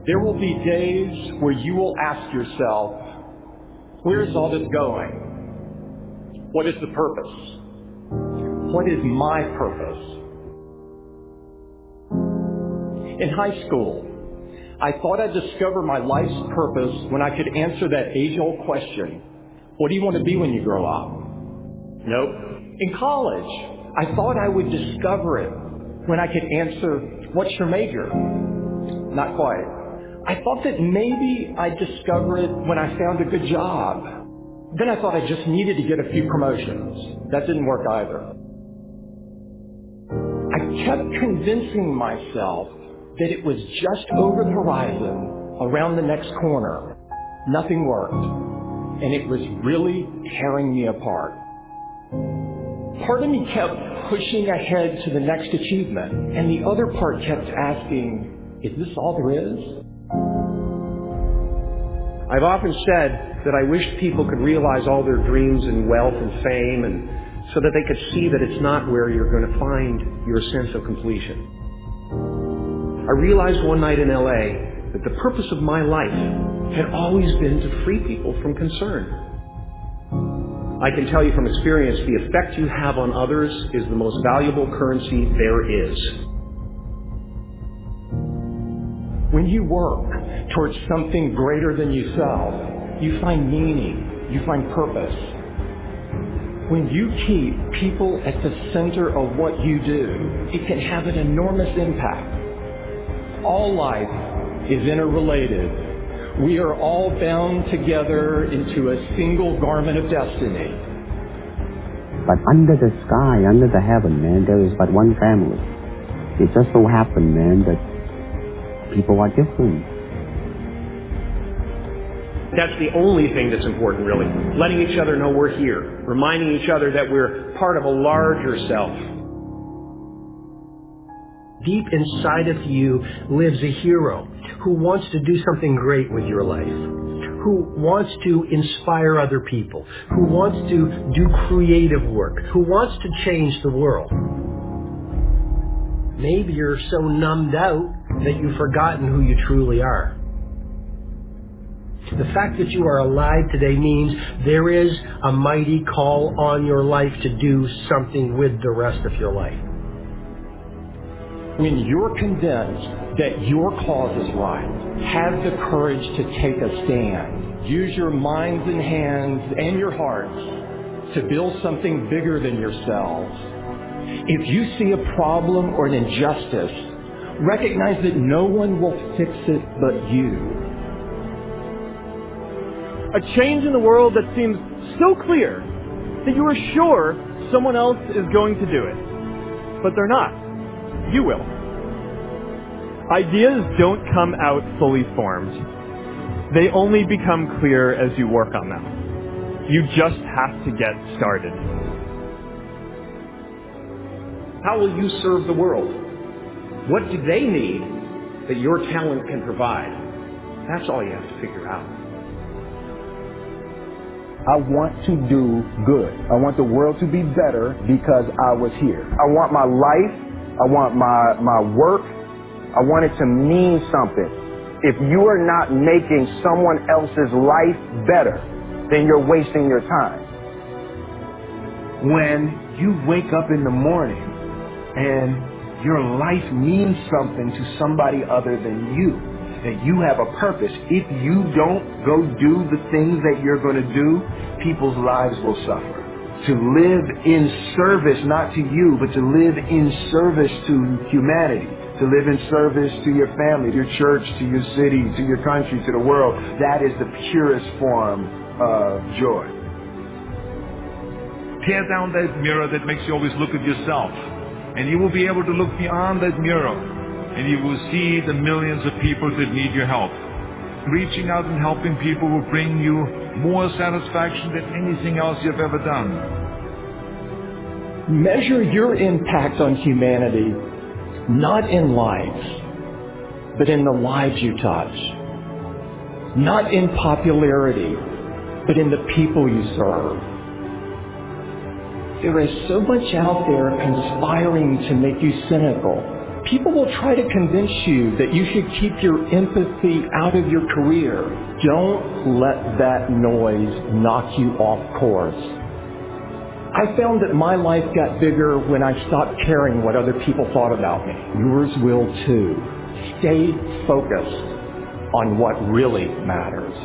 There will be days where you will ask yourself, where is all this going? What is the purpose? What is my purpose? In high school, I thought I'd discover my life's purpose when I could answer that age-old question, what do you want to be when you grow up? Nope. In college, I thought I would discover it when I could answer, what's your major? Not quite. I thought that maybe I'd discover it when I found a good job. Then I thought I just needed to get a few promotions. That didn't work either. I kept convincing myself that it was just over the horizon, around the next corner. Nothing worked, and it was really tearing me apart. Part of me kept pushing ahead to the next achievement, and the other part kept asking, is this all there is? I've often said that I wish people could realize all their dreams in wealth and fame, and so that they could see that it's not where you're going to find your sense of completion. I realized one night in LA that the purpose of my life had always been to free people from concern. I can tell you from experience, the effect you have on others is the most valuable currency there is. When you work towards something greater than yourself, you find meaning, you find purpose. When you keep people at the center of what you do, it can have an enormous impact. All life is interrelated. We are all bound together into a single garment of destiny. But under the sky, under the heaven, man, there is but one family. It just so happened, man, that people are different. That's the only thing that's important, really. Letting each other know we're here. Reminding each other that we're part of a larger self. Deep inside of you lives a hero who wants to do something great with your life, who wants to inspire other people, who wants to do creative work, who wants to change the world. Maybe you're so numbed out that you've forgotten who you truly are. The fact that you are alive today means there is a mighty call on your life to do something with the rest of your life. When you're convinced that your cause is right, have the courage to take a stand. Use your minds and hands and your hearts to build something bigger than yourselves. If you see a problem or an injustice, recognize that no one will fix it but you. A change in the world that seems so clear that you are sure someone else is going to do it. But they're not. You will. Ideas don't come out fully formed. They only become clear as you work on them. You just have to get started. How will you serve the world? What do they need that your talent can provide? That's all you have to figure out. I want to do good. I want the world to be better because I was here. I want my life, I want my work, I want it to mean something. If you are not making someone else's life better, then you're wasting your time. When you wake up in the morning and your life means something to somebody other than you, that you have a purpose. If you don't go do the things that you're going to do, people's lives will suffer. To live in service, not to you, but to live in service to humanity, to live in service to your family, to your church, to your city, to your country, to the world, that is the purest form of joy. Tear down that mirror that makes you always look at yourself, and you will be able to look beyond that mirror, and you will see the millions of people that need your help. Reaching out and helping people will bring you more satisfaction than anything else you've ever done. Measure your impact on humanity not in lives, but in the lives you touch. Not in popularity, but in the people you serve. There is so much out there conspiring to make you cynical. People will try to convince you that you should keep your empathy out of your career. Don't let that noise knock you off course. I found that my life got bigger when I stopped caring what other people thought about me. Yours will too. Stay focused on what really matters.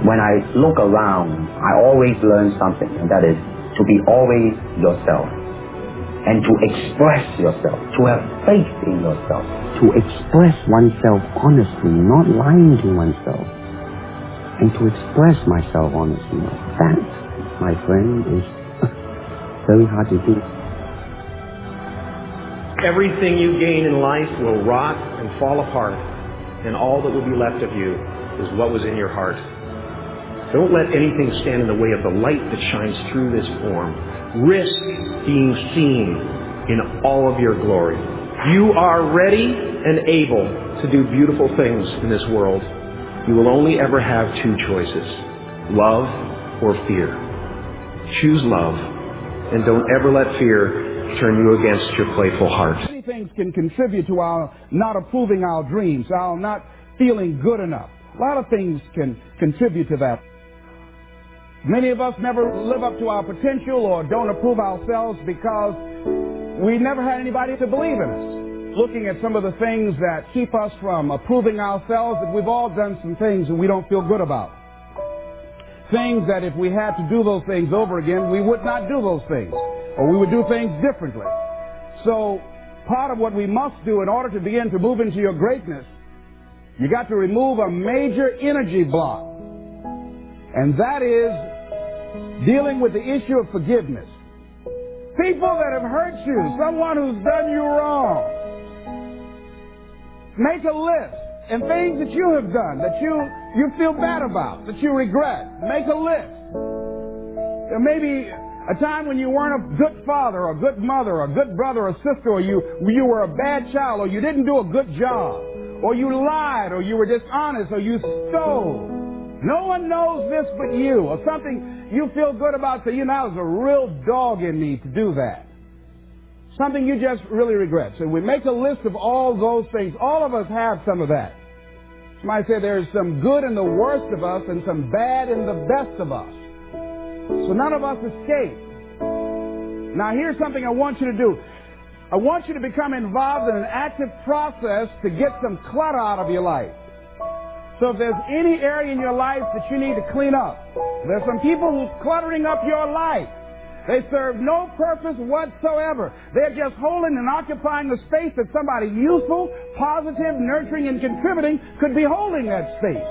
When I look around, I always learn something, and that is to be always yourself. And to express yourself, to have faith in yourself, to express oneself honestly, not lying to oneself, and to express myself honestly. That, my friend, is very hard to do. Everything you gain in life will rot and fall apart, and all that will be left of you is what was in your heart. Don't let anything stand in the way of the light that shines through this form. Risk being seen in all of your glory. You are ready and able to do beautiful things in this world. You will only ever have two choices, love or fear. Choose love, and don't ever let fear turn you against your playful heart. Many things can contribute to our not approving our dreams, our not feeling good enough. A lot of things can contribute to that. Many of us never live up to our potential or don't approve ourselves because we never had anybody to believe in us. Looking at some of the things that keep us from approving ourselves, that we've all done some things that we don't feel good about. Things that if we had to do those things over again, we would not do those things, or we would do things differently. So part of what we must do in order to begin to move into your greatness, you got to remove a major energy block. And that is dealing with the issue of forgiveness. People that have hurt you, someone who's done you wrong. Make a list, and things that you have done that you feel bad about, that you regret. Make a list. There may be a time when you weren't a good father or a good mother or a good brother or sister, or you were a bad child, or you didn't do a good job, or you lied, or you were dishonest, or you stole. No one knows this but you, or something you feel good about, so you know, there's a real dog in me to do that. Something you just really regret. So we make a list of all those things. All of us have some of that. Somebody said there's some good in the worst of us and some bad in the best of us. So none of us escape. Now here's something I want you to do. I want you to become involved in an active process to get some clutter out of your life. So if there's any area in your life that you need to clean up, there's some people who's cluttering up your life. They serve no purpose whatsoever. They're just holding and occupying the space that somebody useful, positive, nurturing, and contributing could be holding that space.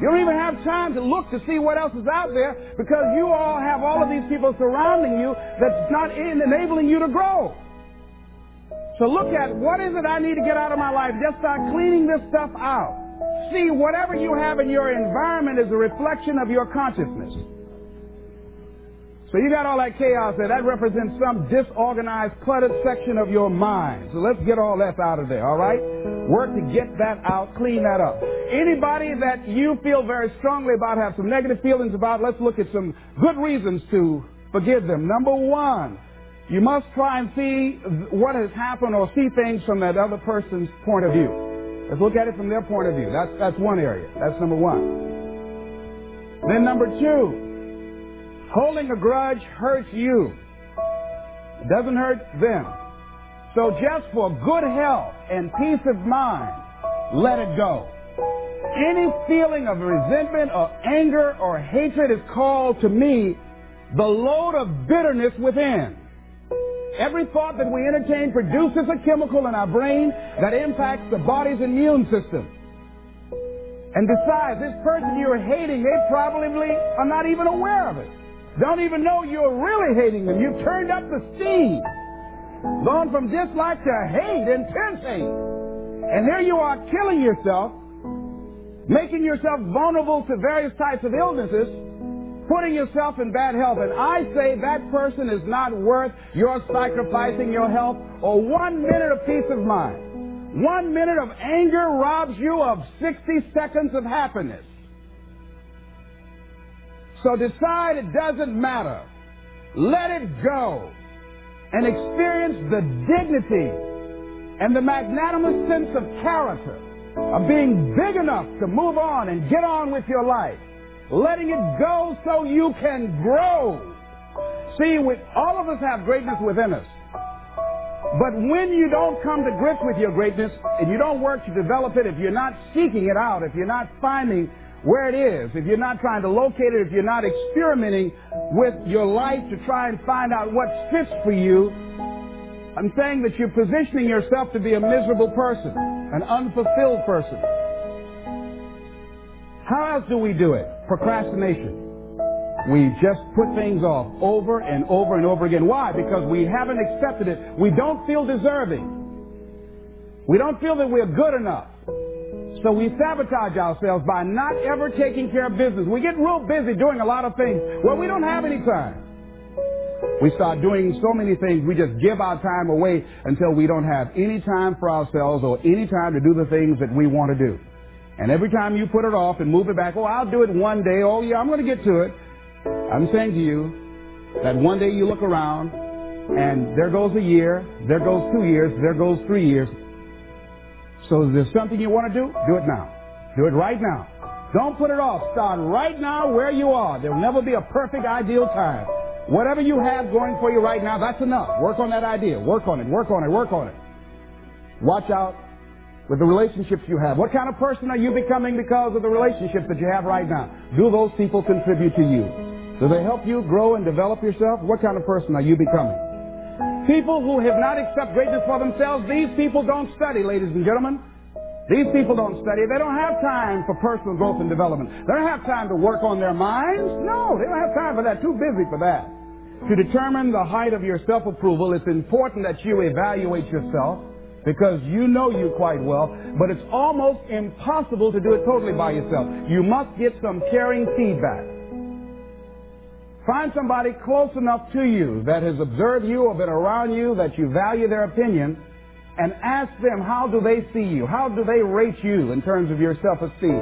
You don't even have time to look to see what else is out there because you all have all of these people surrounding you that's not enabling you to grow. So look at what is it I need to get out of my life. Just start cleaning this stuff out. See, whatever you have in your environment is a reflection of your consciousness. So you got all that chaos there. That represents some disorganized, cluttered section of your mind. So let's get all that out of there, all right? Work to get that out, clean that up. Anybody that you feel very strongly about, have some negative feelings about, let's look at some good reasons to forgive them. Number one, you must try and see what has happened or see things from that other person's point of view. Let's look at it from their point of view. That's one area. That's number one. Then number two, holding a grudge hurts you. It doesn't hurt them. So just for good health and peace of mind, let it go. Any feeling of resentment or anger or hatred is called to me the load of bitterness within. Every thought that we entertain produces a chemical in our brain that impacts the body's immune system. And besides, this person you're hating, they probably are not even aware of it. Don't even know you're really hating them. You've turned up the steam. Gone from dislike to hate, intense hate. And here you are killing yourself, making yourself vulnerable to various types of illnesses, putting yourself in bad health. And I say that person is not worth your sacrificing your health or 1 minute of peace of mind. 1 minute of anger robs you of 60 seconds of happiness. So decide it doesn't matter. Let it go. and experience the dignity and the magnanimous sense of character of being big enough to move on and get on with your life, letting it go so you can grow. See, all of us have greatness within us. But when you don't come to grips with your greatness and you don't work to develop it, if you're not seeking it out, if you're not finding where it is, if you're not trying to locate it, if you're not experimenting with your life to try and find out what fits for you, I'm saying that you're positioning yourself to be a miserable person, an unfulfilled person. How else do we do it? Procrastination. We just put things off over and over and over again. Why? Because we haven't accepted it. We don't feel deserving. We don't feel that we're good enough. So we sabotage ourselves by not ever taking care of business. We get real busy doing a lot of things. Well, we don't have any time. We start doing so many things, we just give our time away until we don't have any time for ourselves or any time to do the things that we want to do. And every time you put it off and move it back, oh, I'll do it one day. Oh, yeah, I'm going to get to it. I'm saying to you that one day you look around and there goes a year, there goes 2 years, there goes 3 years. So if there's something you want to do it now. Do it right now. Don't put it off. Start right now where you are. There will never be a perfect, ideal time. Whatever you have going for you right now, that's enough. Work on that idea. Work on it, work on it, work on it. Watch out with the relationships you have. What kind of person are you becoming because of the relationships that you have right now? Do those people contribute to you? Do they help you grow and develop yourself? What kind of person are you becoming? People who have not accepted greatness for themselves, these people don't study, ladies and gentlemen. These people don't study. They don't have time for personal growth and development. They don't have time to work on their minds. No, they don't have time for that. Too busy for that. To determine the height of your self-approval, it's important that you evaluate yourself because you know you quite well, but it's almost impossible to do it totally by yourself. You must get some caring feedback. Find somebody close enough to you that has observed you or been around you that you value their opinion and ask them, how do they see you? How do they rate you in terms of your self-esteem?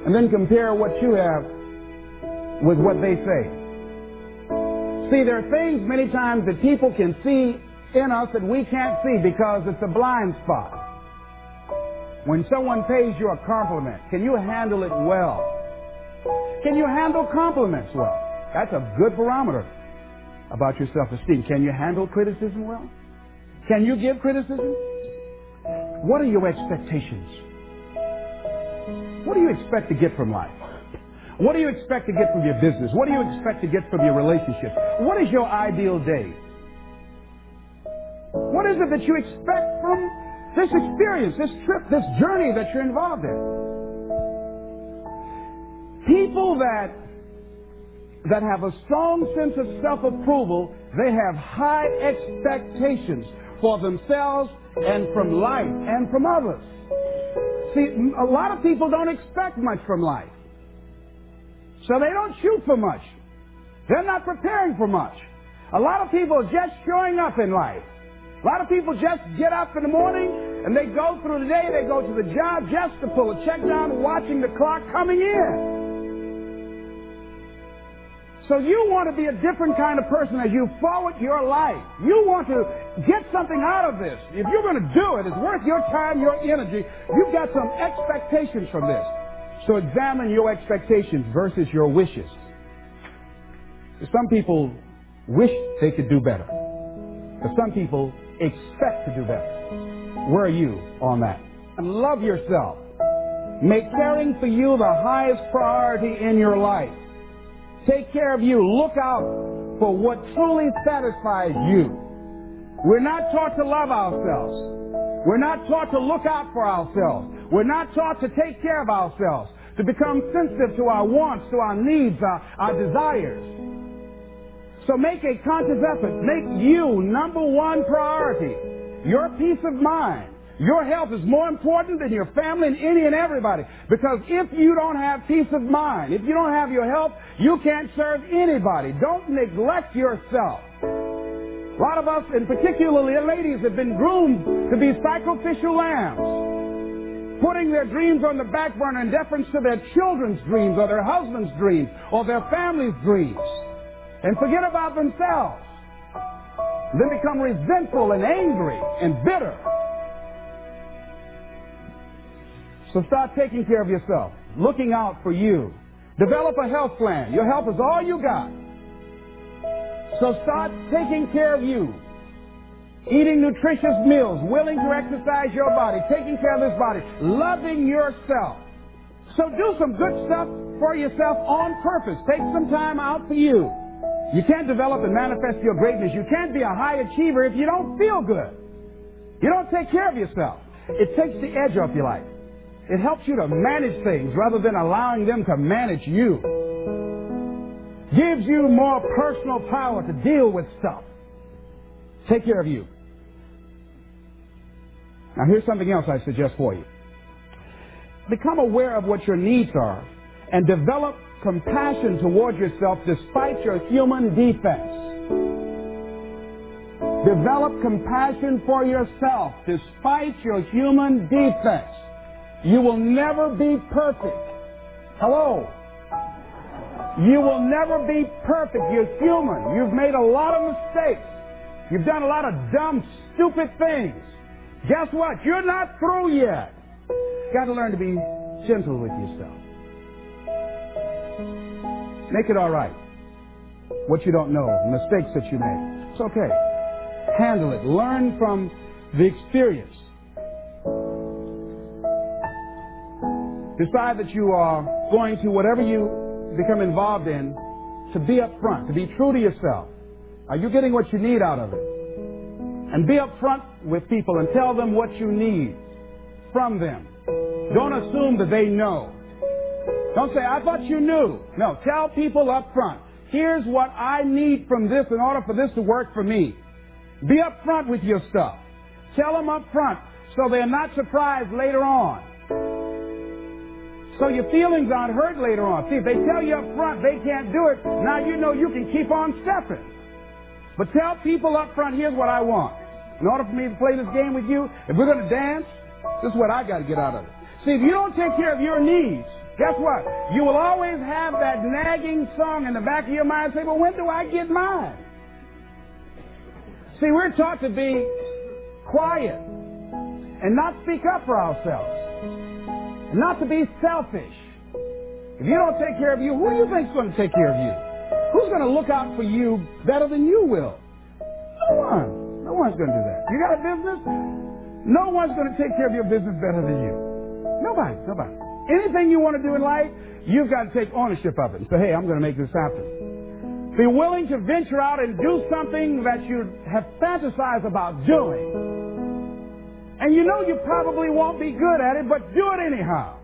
And then compare what you have with what they say. See, there are things many times that people can see in us that we can't see because it's a blind spot. When someone pays you a compliment, can you handle it well? Can you handle compliments well? That's a good barometer about your self-esteem. Can you handle criticism well? Can you give criticism? What are your expectations? What do you expect to get from life? What do you expect to get from your business? What do you expect to get from your relationship? What is your ideal day? What is it that you expect from this experience, this trip, this journey that you're involved in? People that have a strong sense of self-approval, they have high expectations for themselves and from life and from others. See, a lot of people don't expect much from life. So they don't shoot for much. They're not preparing for much. A lot of people are just showing up in life. A lot of people just get up in the morning and they go through the day, they go to the job just to pull a check down, watching the clock coming in. So you want to be a different kind of person as you forward your life. You want to get something out of this. If you're going to do it, it's worth your time, your energy. You've got some expectations from this. So examine your expectations versus your wishes. Some people wish they could do better. But some people expect to do better. Where are you on that? And love yourself. Make caring for you the highest priority in your life. Take care of you. Look out for what truly satisfies you. We're not taught to love ourselves. We're not taught to look out for ourselves. We're not taught to take care of ourselves, to become sensitive to our wants, to our needs, our desires. So make a conscious effort. Make you number one priority. Your peace of mind. Your health is more important than your family and any and everybody. Because if you don't have peace of mind, if you don't have your health, you can't serve anybody. Don't neglect yourself. A lot of us, and particularly ladies, have been groomed to be sacrificial lambs, putting their dreams on the back burner in deference to their children's dreams or their husband's dreams or their family's dreams, and forget about themselves. Then become resentful and angry and bitter. So start taking care of yourself, looking out for you. Develop a health plan. Your health is all you got. So start taking care of you. Eating nutritious meals, willing to exercise your body, taking care of this body, loving yourself. So do some good stuff for yourself on purpose. Take some time out for you. You can't develop and manifest your greatness. You can't be a high achiever if you don't feel good. You don't take care of yourself. It takes the edge off your life. It helps you to manage things rather than allowing them to manage you. Gives you more personal power to deal with stuff. Take care of you. Now here's something else I suggest for you. Become aware of what your needs are and develop compassion toward yourself despite your human defects. Develop compassion for yourself despite your human defects. You will never be perfect. Hello? You will never be perfect. You're human. You've made a lot of mistakes. You've done a lot of dumb, stupid things. Guess what? You're not through yet. You've got to learn to be gentle with yourself. Make it all right. What you don't know, the mistakes that you made. It's okay. Handle it. Learn from the experience. Decide that you are going to, whatever you become involved in, to be up front, to be true to yourself. Are you getting what you need out of it? And be up front with people and tell them what you need from them. Don't assume that they know. Don't say, I thought you knew. No, tell people up front. Here's what I need from this in order for this to work for me. Be up front with your stuff. Tell them up front so they're not surprised later on. So your feelings aren't hurt later on. See, if they tell you up front they can't do it, now you know you can keep on stepping. But tell people up front, here's what I want. In order for me to play this game with you, if we're going to dance, this is what I got to get out of it. See, if you don't take care of your needs, guess what? You will always have that nagging song in the back of your mind, say, well, when do I get mine? See, we're taught to be quiet and not speak up for ourselves. And not to be selfish. If you don't take care of you, who do you think is going to take care of you? Who's going to look out for you better than you will? No one. No one's going to do that. You got a business? No one's going to take care of your business better than you. Nobody. Anything you want to do in life, you've got to take ownership of it and say, hey, I'm going to make this happen. Be willing to venture out and do something that you have fantasized about doing. And you know you probably won't be good at it, but do it anyhow.